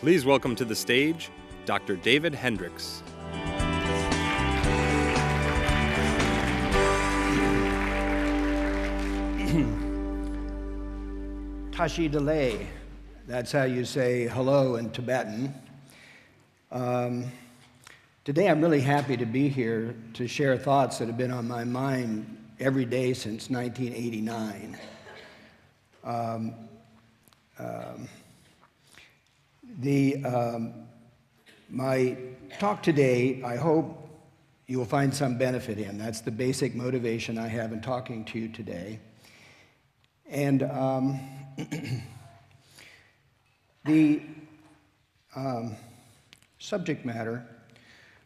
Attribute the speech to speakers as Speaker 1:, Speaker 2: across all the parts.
Speaker 1: Please welcome to the stage, Dr. David Hendricks.
Speaker 2: Tashi delay. That's how you say hello in Tibetan. Today I'm really happy to be here to share thoughts that have been on my mind every day since 1989. My talk today, I hope you will find some benefit in. That's the basic motivation I have in talking to you today. And the subject matter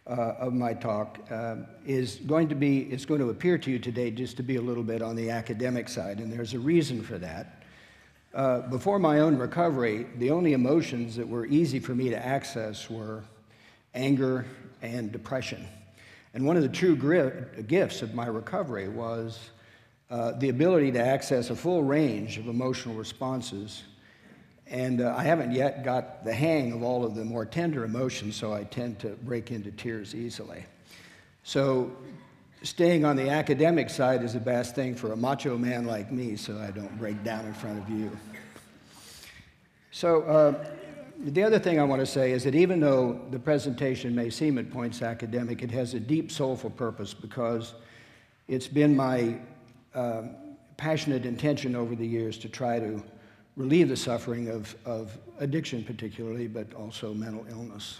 Speaker 2: of my talk is going to appear to you today just to be a little bit on the academic side, and there's a reason for that. Before my own recovery, the only emotions that were easy for me to access were anger and depression. And one of the true gifts of my recovery was the ability to access a full range of emotional responses. And I haven't yet got the hang of all of the more tender emotions, so I tend to break into tears easily. So staying on the academic side is the best thing for a macho man like me, so I don't break down in front of you. So the other thing I want to say is that even though the presentation may seem at points academic, it has a deep soulful purpose because it's been my passionate intention over the years to try to relieve the suffering of addiction particularly, but also mental illness.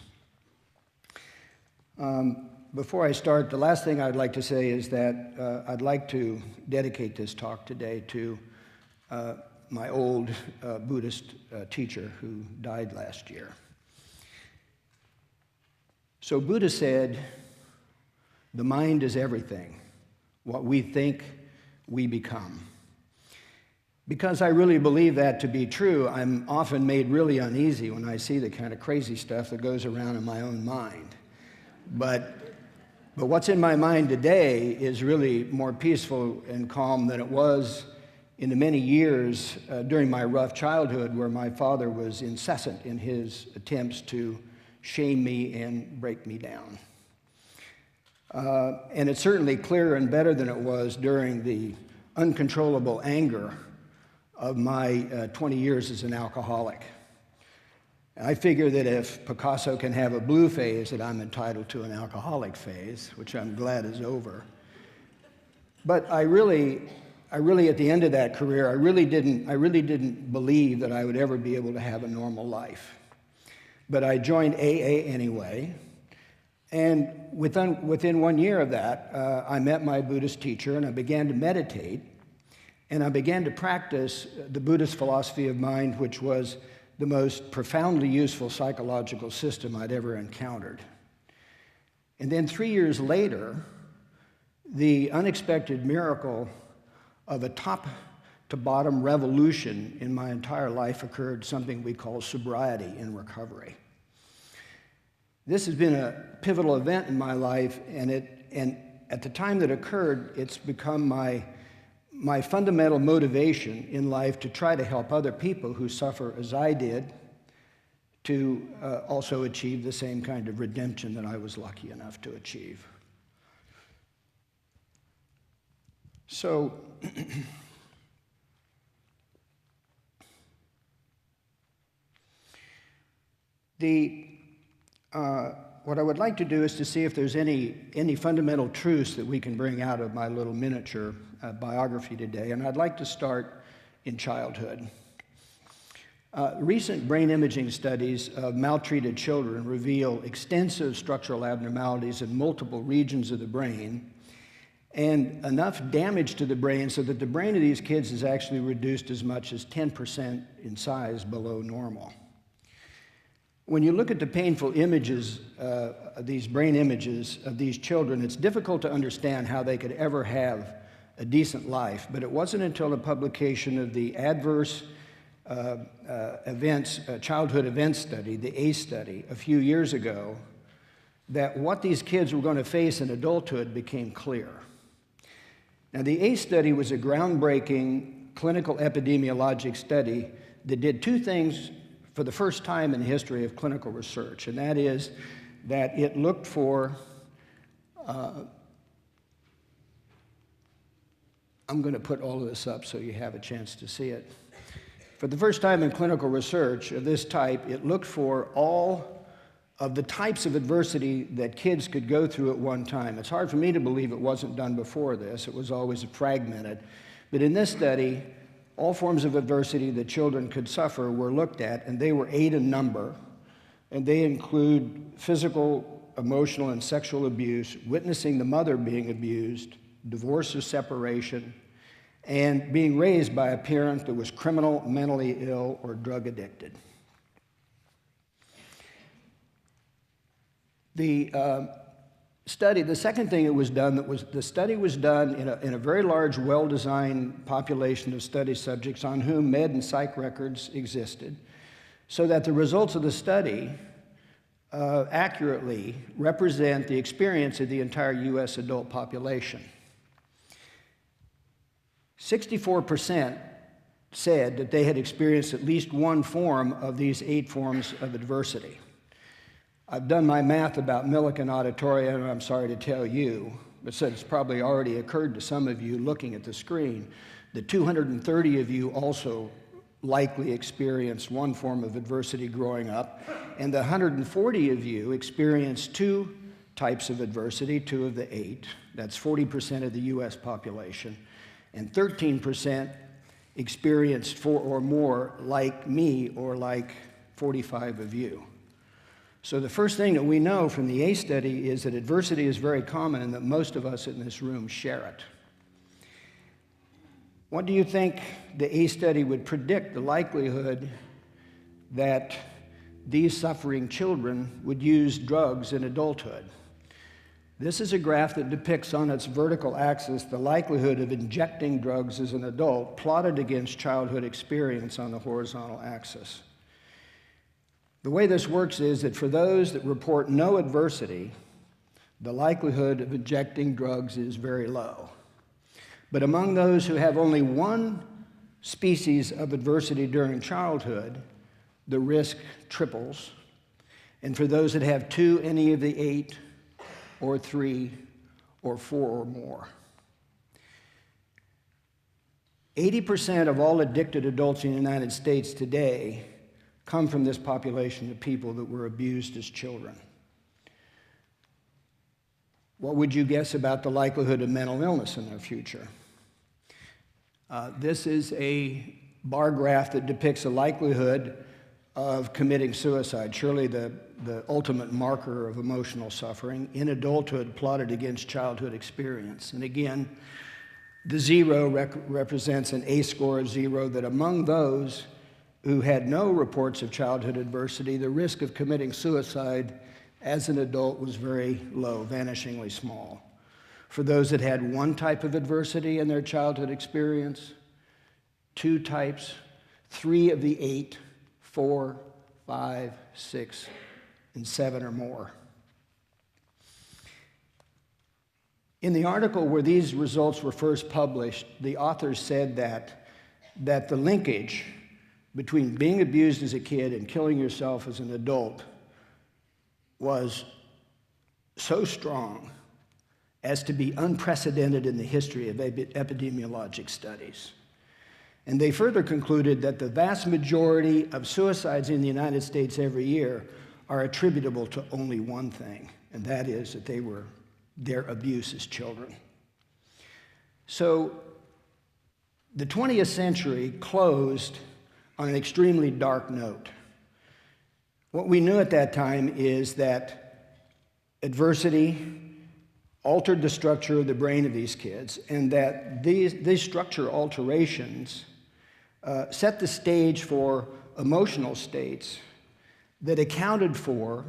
Speaker 2: Before I start, the last thing I'd like to say is that I'd like to dedicate this talk today to my old Buddhist teacher who died last year. So Buddha said, "The mind is everything. What we think, we become." Because I really believe that to be true, I'm often made really uneasy when I see the kind of crazy stuff that goes around in my own mind. But what's in my mind today is really more peaceful and calm than it was in the many years during my rough childhood where my father was incessant in his attempts to shame me and break me down. And it's certainly clearer and better than it was during the uncontrollable anger of my 20 years as an alcoholic. I figure that if Picasso can have a blue phase, that I'm entitled to an alcoholic phase, which I'm glad is over. But I really, at the end of that career, I really didn't believe that I would ever be able to have a normal life. But I joined AA anyway, and within 1 year of that, I met my Buddhist teacher, and I began to meditate. And I began to practice the Buddhist philosophy of mind, which was the most profoundly useful psychological system I'd ever encountered. And then 3 years later, the unexpected miracle of a top-to-bottom revolution in my entire life occurred, something we call sobriety in recovery. This has been a pivotal event in my life, and at the time that occurred, it's become my fundamental motivation in life to try to help other people who suffer as I did to also achieve the same kind of redemption that I was lucky enough to achieve. So, what I would like to do is to see if there's any fundamental truths that we can bring out of my little miniature biography today, and I'd like to start in childhood. Recent brain imaging studies of maltreated children reveal extensive structural abnormalities in multiple regions of the brain and enough damage to the brain so that the brain of these kids is actually reduced as much as 10% in size below normal. When you look at the painful images, these brain images of these children, it's difficult to understand how they could ever have a decent life. But it wasn't until the publication of the Adverse Childhood Events Study, the ACE study, a few years ago, that what these kids were going to face in adulthood became clear. Now, the ACE study was a groundbreaking clinical epidemiologic study that did two things for the first time in the history of clinical research, and that is that it looked for, I'm going to put all of this up so you have a chance to see it. For the first time in clinical research of this type, it looked for all of the types of adversity that kids could go through at one time. It's hard for me to believe it wasn't done before this. It was always fragmented. But in this study, all forms of adversity that children could suffer were looked at, and they were 8 in number. And they include physical, emotional, and sexual abuse, witnessing the mother being abused, divorce or separation, and being raised by a parent that was criminal, mentally ill, or drug addicted. The second thing that was done, the study was done in a very large, well-designed population of study subjects on whom med and psych records existed, so that the results of the study accurately represent the experience of the entire U.S. adult population. 64% said that they had experienced at least one form of these 8 forms of adversity. I've done my math about Millikan Auditorium, and I'm sorry to tell you, but said it's probably already occurred to some of you looking at the screen, that 230 of you also likely experienced one form of adversity growing up, and the 140 of you experienced 2 types of adversity, 2 of the 8. That's 40% of the U.S. population. And 13% experienced 4 or more, like me or like 45 of you. So the first thing that we know from the A study is that adversity is very common and that most of us in this room share it. What do you think the A study would predict the likelihood that these suffering children would use drugs in adulthood? This is a graph that depicts on its vertical axis the likelihood of injecting drugs as an adult plotted against childhood experience on the horizontal axis. The way this works is that for those that report no adversity, the likelihood of injecting drugs is very low. But among those who have only one species of adversity during childhood, the risk triples. And for those that have 2, any of the 8, or 3, or 4 or more. 80% of all addicted adults in the United States today come from this population of people that were abused as children. What would you guess about the likelihood of mental illness in their future? This is a bar graph that depicts the likelihood of committing suicide, surely the ultimate marker of emotional suffering, in adulthood plotted against childhood experience. And again, the 0 represents an A score of 0, that among those who had no reports of childhood adversity, the risk of committing suicide as an adult was very low, vanishingly small. For those that had one type of adversity in their childhood experience, 2 types, 3 of the 8, 4, 5, 6, and 7 or more. In the article where these results were first published, the authors said that the linkage between being abused as a kid and killing yourself as an adult was so strong as to be unprecedented in the history of epidemiologic studies. And they further concluded that the vast majority of suicides in the United States every year are attributable to only one thing, and that is that they were their abuse as children. So the 20th century closed on an extremely dark note. What we knew at that time is that adversity altered the structure of the brain of these kids, and that these structure alterations set the stage for emotional states that accounted for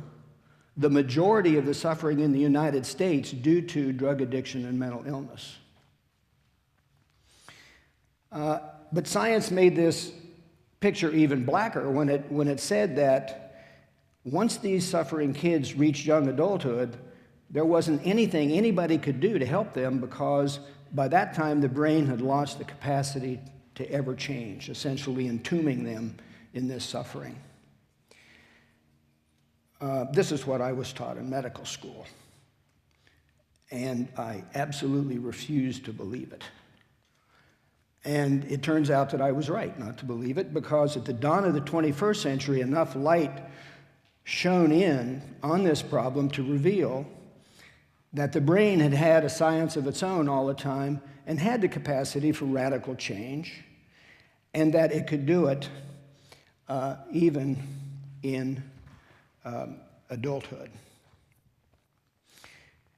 Speaker 2: the majority of the suffering in the United States due to drug addiction and mental illness. But science made this picture even blacker when it said that once these suffering kids reached young adulthood, there wasn't anything anybody could do to help them, because by that time the brain had lost the capacity to ever change, essentially entombing them in this suffering. This is what I was taught in medical school. And I absolutely refused to believe it. And it turns out that I was right not to believe it, because at the dawn of the 21st century, enough light shone in on this problem to reveal that the brain had had a science of its own all the time and had the capacity for radical change, and that it could do it even in adulthood.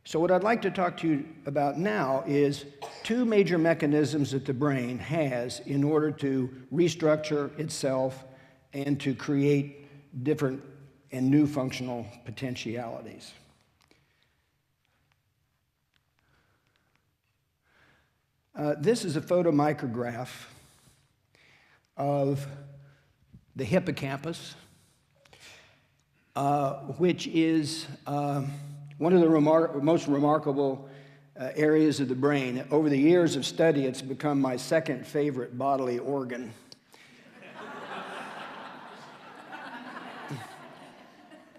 Speaker 2: So what I'd like to talk to you about now is two major mechanisms that the brain has in order to restructure itself and to create different and new functional potentialities. This is a photomicrograph of the hippocampus, which is one of the most remarkable areas of the brain. Over the years of study, it's become my second favorite bodily organ.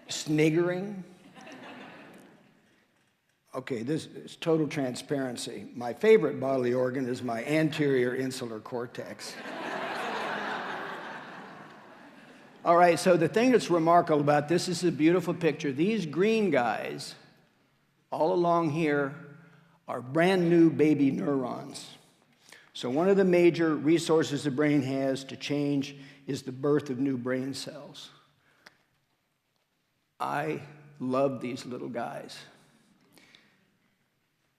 Speaker 2: Sniggering. Okay, this is total transparency. My favorite bodily organ is my anterior insular cortex. All right, so the thing that's remarkable about this is a beautiful picture. These green guys all along here are brand new baby neurons. So one of the major resources the brain has to change is the birth of new brain cells. I love these little guys.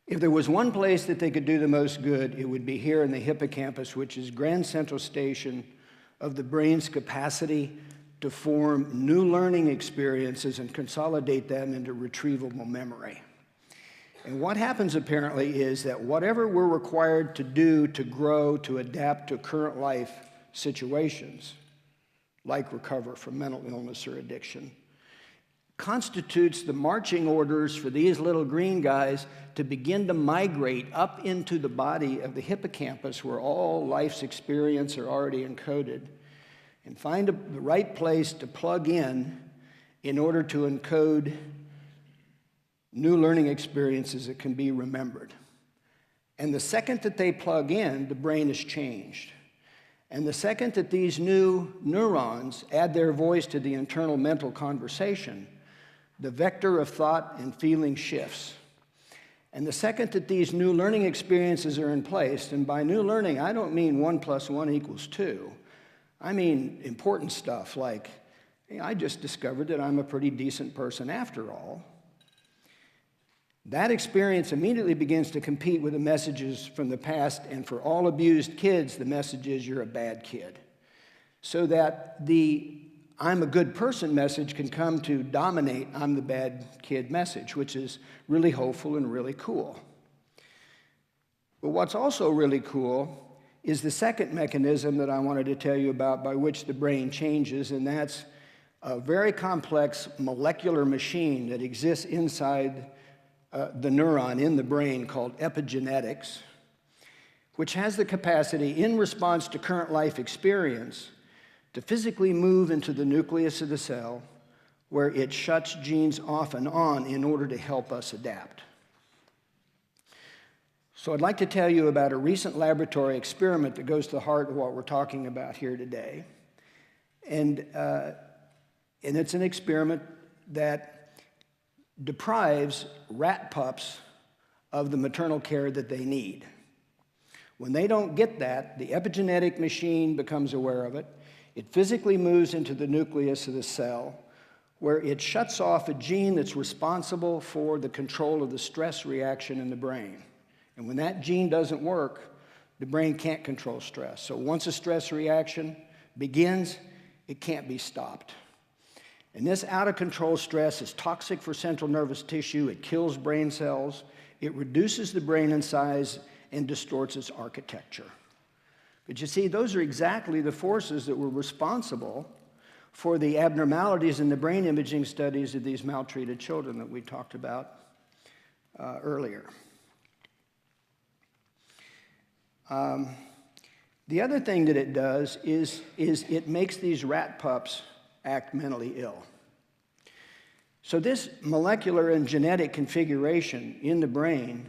Speaker 2: If there was one place that they could do the most good, it would be here in the hippocampus, which is grand central station of the brain's capacity to form new learning experiences and consolidate them into retrievable memory. And what happens apparently is that whatever we're required to do to grow, to adapt to current life situations, like recover from mental illness or addiction, constitutes the marching orders for these little green guys to begin to migrate up into the body of the hippocampus, where all life's experience are already encoded, and find the right place to plug in order to encode new learning experiences that can be remembered. And the second that they plug in, the brain is changed. And the second that these new neurons add their voice to the internal mental conversation, the vector of thought and feeling shifts. And the second that these new learning experiences are in place, and by new learning, I don't mean 1 + 1 = 2. I mean important stuff like, hey, I just discovered that I'm a pretty decent person after all. That experience immediately begins to compete with the messages from the past, and for all abused kids, the message is you're a bad kid. So that the I'm a good person message can come to dominate I'm the bad kid message, which is really hopeful and really cool. But what's also really cool is the second mechanism that I wanted to tell you about by which the brain changes, and that's a very complex molecular machine that exists inside the neuron in the brain called epigenetics, which has the capacity, in response to current life experience, to physically move into the nucleus of the cell, where it shuts genes off and on in order to help us adapt. So I'd like to tell you about a recent laboratory experiment that goes to the heart of what we're talking about here today. And it's an experiment that deprives rat pups of the maternal care that they need. When they don't get that, the epigenetic machine becomes aware of it. It physically moves into the nucleus of the cell, where it shuts off a gene that's responsible for the control of the stress reaction in the brain. And when that gene doesn't work, the brain can't control stress. So once a stress reaction begins, it can't be stopped. And this out-of-control stress is toxic for central nervous tissue. It kills brain cells. It reduces the brain in size and distorts its architecture. But you see, those are exactly the forces that were responsible for the abnormalities in the brain imaging studies of these maltreated children that we talked about earlier. The other thing that it does is it makes these rat pups act mentally ill. So this molecular and genetic configuration in the brain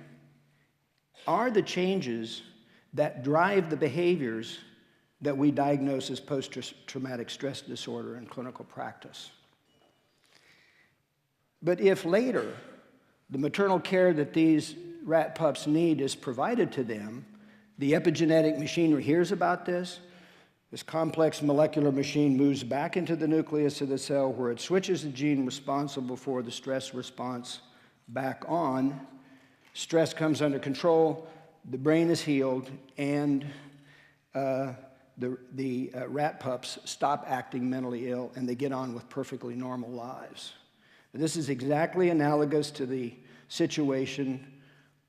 Speaker 2: are the changes that drive the behaviors that we diagnose as post-traumatic stress disorder in clinical practice. But if later the maternal care that these rat pups need is provided to them, the epigenetic machinery hears about this. This complex molecular machine moves back into the nucleus of the cell where it switches the gene responsible for the stress response back on. Stress comes under control, the brain is healed, and the rat pups stop acting mentally ill and they get on with perfectly normal lives. This is exactly analogous to the situation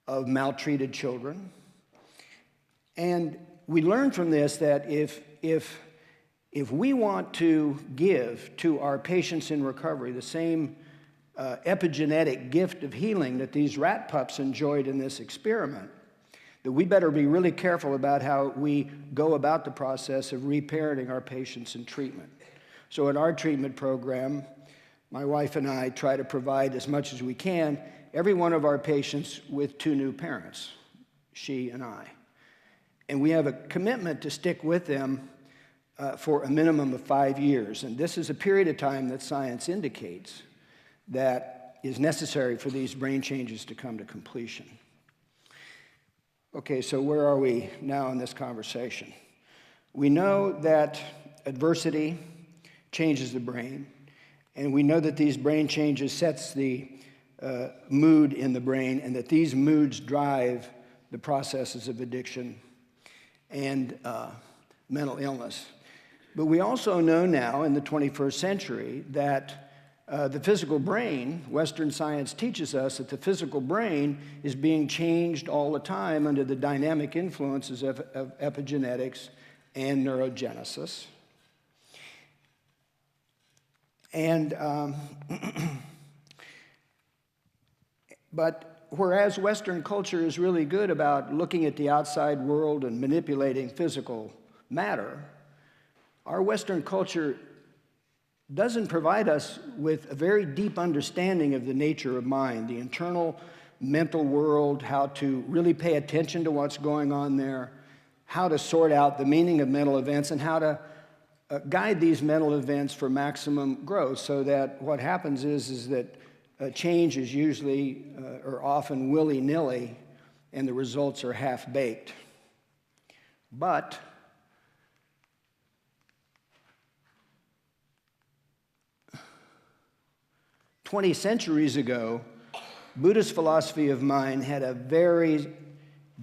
Speaker 2: of maltreated children. And we learn from this that if we want to give to our patients in recovery the same epigenetic gift of healing that these rat pups enjoyed in this experiment, that we better be really careful about how we go about the process of reparenting our patients in treatment. So in our treatment program, my wife and I try to provide as much as we can every one of our patients with 2 new parents, she and I. And we have a commitment to stick with them for a minimum of 5 years. And this is a period of time that science indicates that is necessary for these brain changes to come to completion. Okay, so where are we now in this conversation? We know that adversity changes the brain, and we know that these brain changes sets the mood in the brain, and that these moods drive the processes of addiction and mental illness. But we also know now in the 21st century that the physical brain, Western science teaches us that the physical brain is being changed all the time under the dynamic influences of epigenetics and neurogenesis. And but whereas Western culture is really good about looking at the outside world and manipulating physical matter, our Western culture doesn't provide us with a very deep understanding of the nature of mind, the internal mental world, how to really pay attention to what's going on there, how to sort out the meaning of mental events, and how to guide these mental events for maximum growth, so that what happens is that change is usually or often willy-nilly, and the results are half-baked. But 20 centuries ago, Buddhist philosophy of mind had a very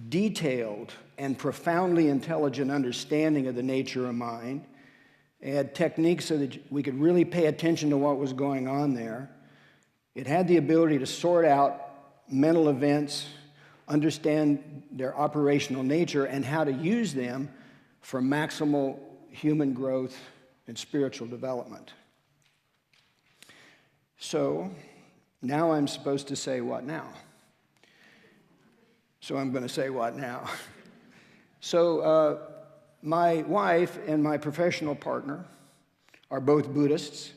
Speaker 2: detailed and profoundly intelligent understanding of the nature of mind. It had techniques so that we could really pay attention to what was going on there. It had the ability to sort out mental events, understand their operational nature, and how to use them for maximal human growth and spiritual development. So now I'm supposed to say what now? So I'm going to say what now? So my wife and my professional partner are both Buddhists.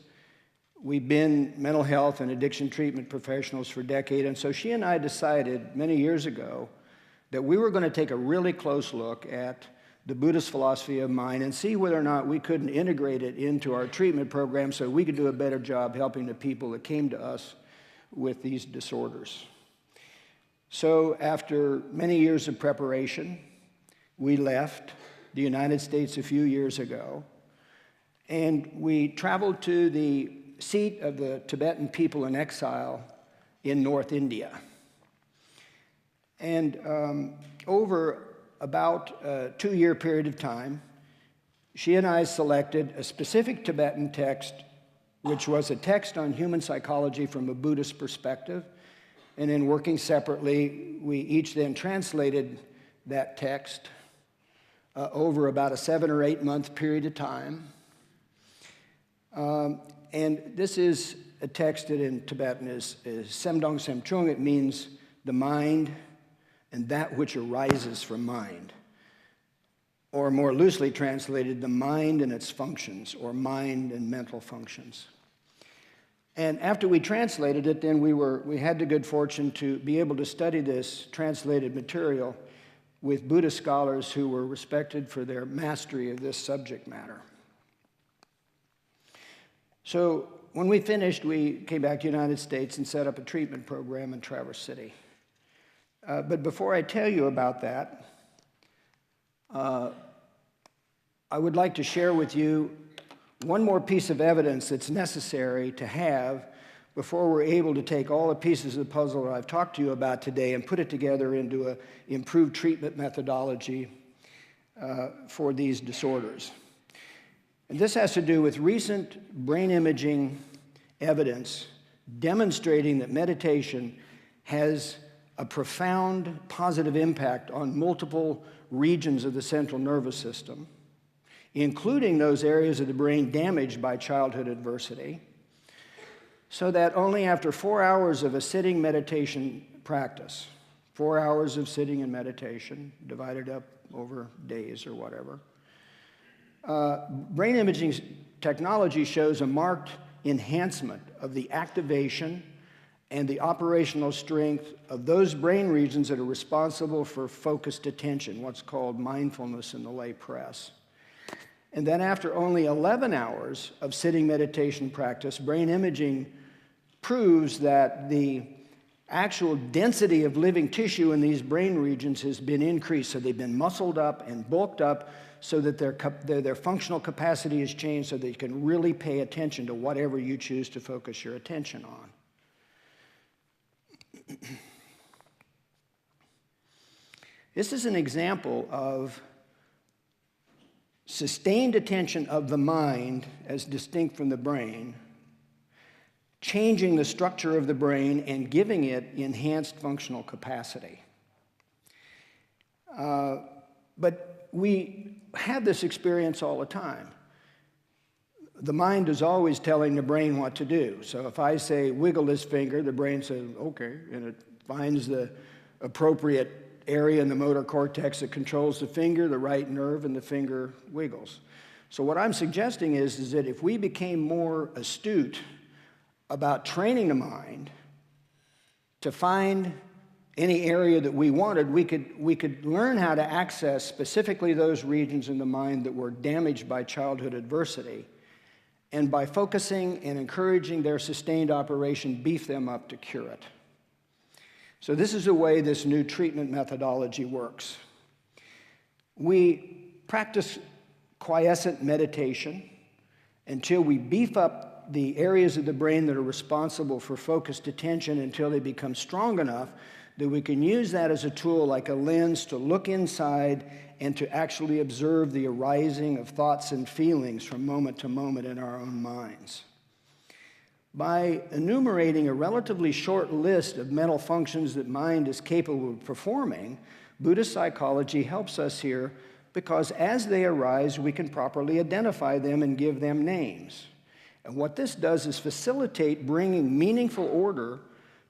Speaker 2: We've been mental health and addiction treatment professionals for decades, and so she and I decided many years ago that we were going to take a really close look at the Buddhist philosophy of mind and see whether or not we couldn't integrate it into our treatment program so we could do a better job helping the people that came to us with these disorders. So after many years of preparation, we left the United States a few years ago, and we traveled to the seat of the Tibetan people in exile in North India. And over about a 2-year period of time, she and I selected a specific Tibetan text, which was a text on human psychology from a Buddhist perspective. And in working separately, we each then translated that text over about a 7 or 8 month period of time. And this is a text that in Tibetan is Semdong Semchung. It means the mind and that which arises from mind. Or more loosely translated, the mind and its functions, or mind and mental functions. And after we translated it, then we had the good fortune to be able to study this translated material with Buddhist scholars who were respected for their mastery of this subject matter. So when we finished, we came back to the United States and set up a treatment program in Traverse City. But before I tell you about that, I would like to share with you one more piece of evidence that's necessary to have before we're able to take all the pieces of the puzzle that I've talked to you about today and put it together into an improved treatment methodology for these disorders. And this has to do with recent brain imaging evidence demonstrating that meditation has a profound positive impact on multiple regions of the central nervous system, including those areas of the brain damaged by childhood adversity, so that only after 4 hours of a sitting meditation practice, 4 hours of sitting and meditation, divided up over days or whatever, brain imaging technology shows a marked enhancement of the activation and the operational strength of those brain regions that are responsible for focused attention, what's called mindfulness in the lay press. And then after only 11 hours of sitting meditation practice, brain imaging proves that the actual density of living tissue in these brain regions has been increased. So they've been muscled up and bulked up so that their functional capacity has changed so that you can really pay attention to whatever you choose to focus your attention on. This is an example of sustained attention of the mind as distinct from the brain, changing the structure of the brain and giving it enhanced functional capacity. But we have this experience all the time. The mind is always telling the brain what to do. So if I say, wiggle this finger, the brain says, okay, and it finds the appropriate area in the motor cortex that controls the finger, the right nerve, and the finger wiggles. So what I'm suggesting is that if we became more astute about training the mind to find any area that we wanted, we could learn how to access specifically those regions in the mind that were damaged by childhood adversity, and by focusing and encouraging their sustained operation, beef them up to cure it. So this is the way this new treatment methodology works. We practice quiescent meditation until we beef up the areas of the brain that are responsible for focused attention until they become strong enough that we can use that as a tool, like a lens, to look inside and to actually observe the arising of thoughts and feelings from moment to moment in our own minds. By enumerating a relatively short list of mental functions that mind is capable of performing, Buddhist psychology helps us here because as they arise, we can properly identify them and give them names. And what this does is facilitate bringing meaningful order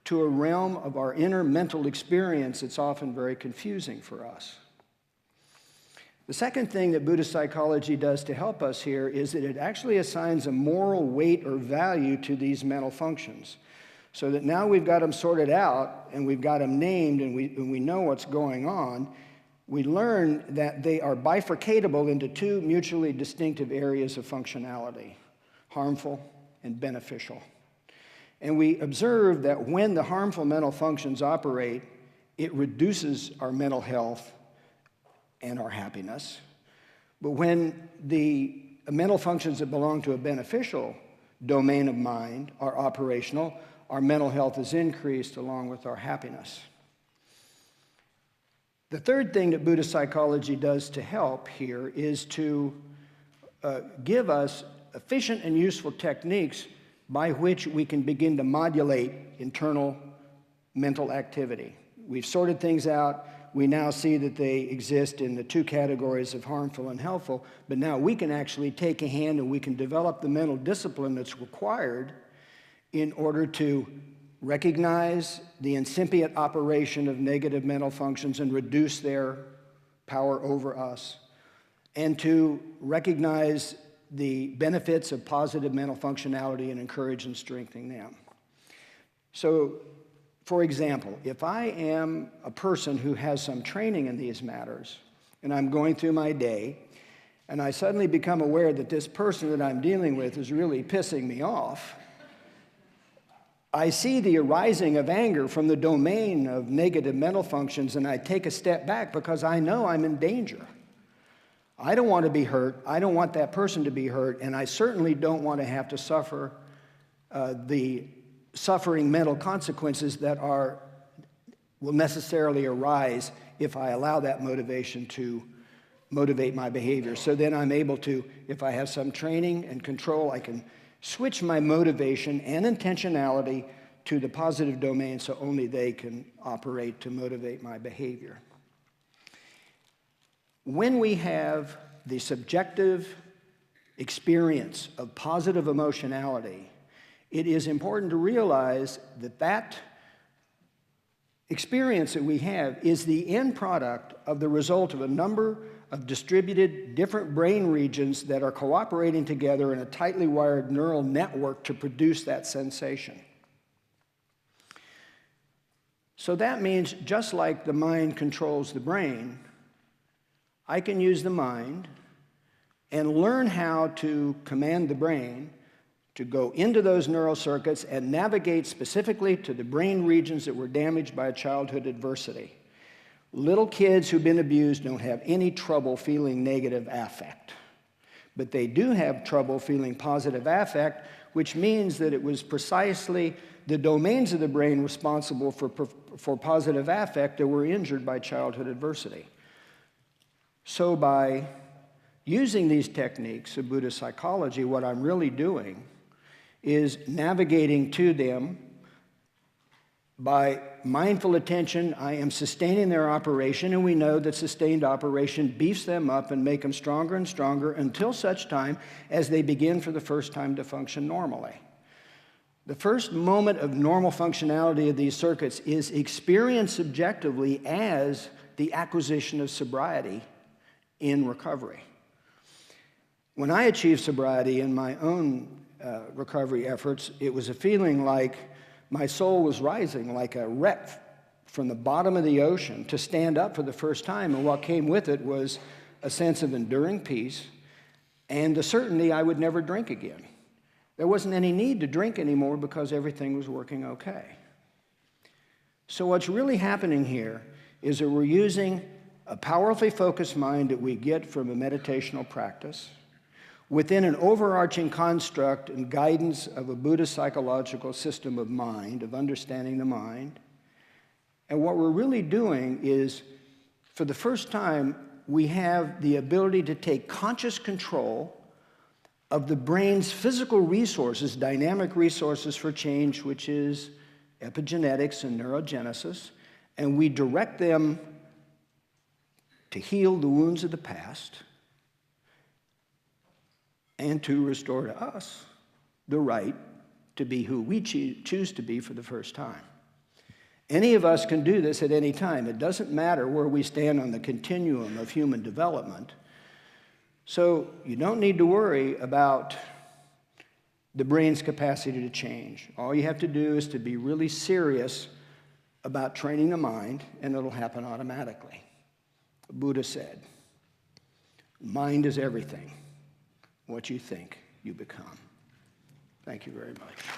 Speaker 2: to a realm of our inner mental experience that's often very confusing for us. The second thing that Buddhist psychology does to help us here is that it actually assigns a moral weight or value to these mental functions, so that now we've got them sorted out and we've got them named and we know what's going on. We learn that they are bifurcatable into two mutually distinctive areas of functionality: harmful and beneficial. And we observe that when the harmful mental functions operate, it reduces our mental health and our happiness. But when the mental functions that belong to a beneficial domain of mind are operational, our mental health is increased along with our happiness. The third thing that Buddhist psychology does to help here is to give us efficient and useful techniques by which we can begin to modulate internal mental activity. We've sorted things out. We now see that they exist in the two categories of harmful and helpful, but now we can actually take a hand and we can develop the mental discipline that's required in order to recognize the incipient operation of negative mental functions and reduce their power over us, and to recognize the benefits of positive mental functionality and encourage and strengthen them. So, for example, if I am a person who has some training in these matters, and I'm going through my day, and I suddenly become aware that this person that I'm dealing with is really pissing me off, I see the arising of anger from the domain of negative mental functions, and I take a step back because I know I'm in danger. I don't want to be hurt. I don't want that person to be hurt, and I certainly don't want to have to suffer the suffering mental consequences that will necessarily arise if I allow that motivation to motivate my behavior. So then I'm able to, if I have some training and control, I can switch my motivation and intentionality to the positive domain so only they can operate to motivate my behavior. When we have the subjective experience of positive emotionality, it is important to realize that that experience that we have is the end product of the result of a number of distributed different brain regions that are cooperating together in a tightly wired neural network to produce that sensation. So that means just like the mind controls the brain, I can use the mind and learn how to command the brain to go into those neural circuits and navigate specifically to the brain regions that were damaged by childhood adversity. Little kids who've been abused don't have any trouble feeling negative affect, but they do have trouble feeling positive affect, which means that it was precisely the domains of the brain responsible for positive affect that were injured by childhood adversity. So by using these techniques of Buddhist psychology, what I'm really doing is navigating to them. By mindful attention, I am sustaining their operation, and we know that sustained operation beefs them up and make them stronger and stronger until such time as they begin for the first time to function normally. The first moment of normal functionality of these circuits is experienced subjectively as the acquisition of sobriety in recovery. When I achieved sobriety in my own recovery efforts, it was a feeling like my soul was rising like a wreck from the bottom of the ocean to stand up for the first time, and what came with it was a sense of enduring peace and the certainty I would never drink again. There wasn't any need to drink anymore because everything was working okay. So what's really happening here is that we're using a powerfully focused mind that we get from a meditational practice within an overarching construct and guidance of a Buddhist psychological system of mind, of understanding the mind. And what we're really doing is, for the first time, we have the ability to take conscious control of the brain's physical resources, dynamic resources for change, which is epigenetics and neurogenesis, and we direct them to heal the wounds of the past and to restore to us the right to be who we choose to be for the first time. Any of us can do this at any time. It doesn't matter where we stand on the continuum of human development. So you don't need to worry about the brain's capacity to change. All you have to do is to be really serious about training the mind, and it'll happen automatically. Buddha said, mind is everything. What you think, you become. Thank you very much.